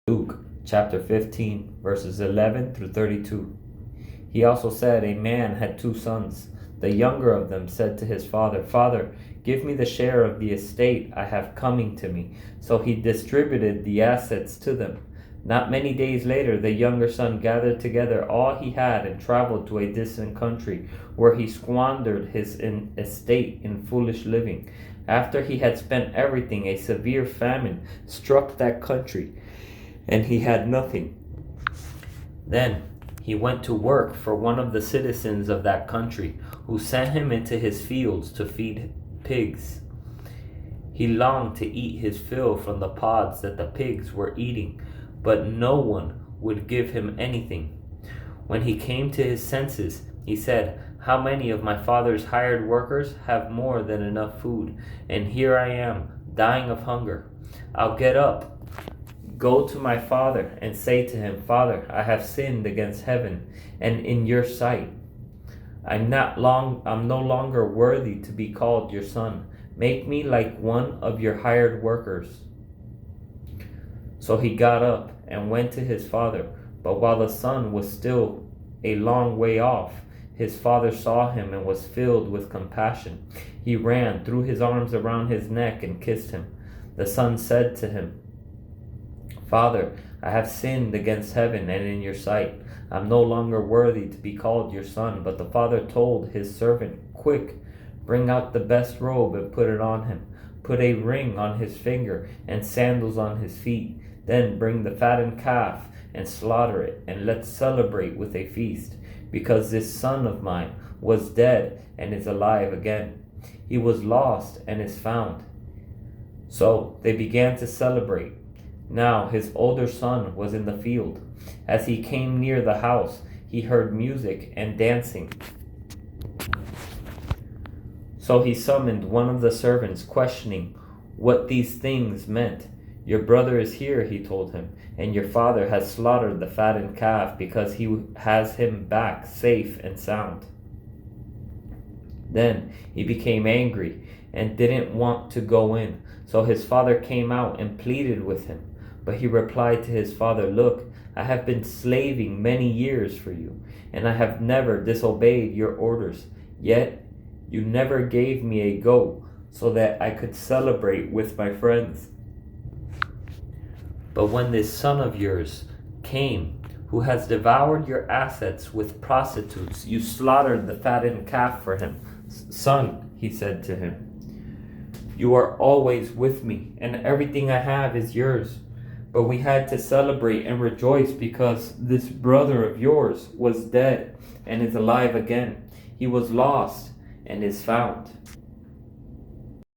Luke chapter 15, verses 11 through 32. He also said, a man had 2 sons. The younger of them said to his father, Father, give me the share of the estate I have coming to me. So he distributed the assets to them. Not many days later, the younger son gathered together all he had and traveled to a distant country, where he squandered his estate in foolish living. After he had spent everything, a severe famine struck that country, and he had nothing. Then he went to work for one of the citizens of that country, who sent him into his fields to feed pigs. He longed to eat his fill from the pods that the pigs were eating, but no one would give him anything. When he came to his senses, he said, How many of my father's hired workers have more than enough food, and here I am, dying of hunger. I'll get up, go to my father, and say to him, Father, I have sinned against heaven and in your sight. I'm no longer worthy to be called your son. Make me like one of your hired workers. So he got up and went to his father. But while the son was still a long way off, his father saw him and was filled with compassion. He ran, threw his arms around his neck, and kissed him. The son said to him, Father, I have sinned against heaven and in your sight. I'm no longer worthy to be called your son. But the father told his servant, Quick, bring out the best robe and put it on him. Put a ring on his finger and sandals on his feet. Then bring the fattened calf and slaughter it, and let's celebrate with a feast. Because this son of mine was dead and is alive again. He was lost and is found. So they began to celebrate. Now his older son was in the field. As he came near the house, he heard music and dancing. So he summoned one of the servants, questioning what these things meant. Your brother is here, he told him, and your father has slaughtered the fattened calf because he has him back safe and sound. Then he became angry and didn't want to go in. So his father came out and pleaded with him. But he replied to his father, Look, I have been slaving many years for you, and I have never disobeyed your orders. Yet you never gave me a goat so that I could celebrate with my friends. But when this son of yours came, who has devoured your assets with prostitutes, you slaughtered the fattened calf for him. Son, he said to him, you are always with me, and everything I have is yours. But we had to celebrate and rejoice because this brother of yours was dead and is alive again. He was lost and is found.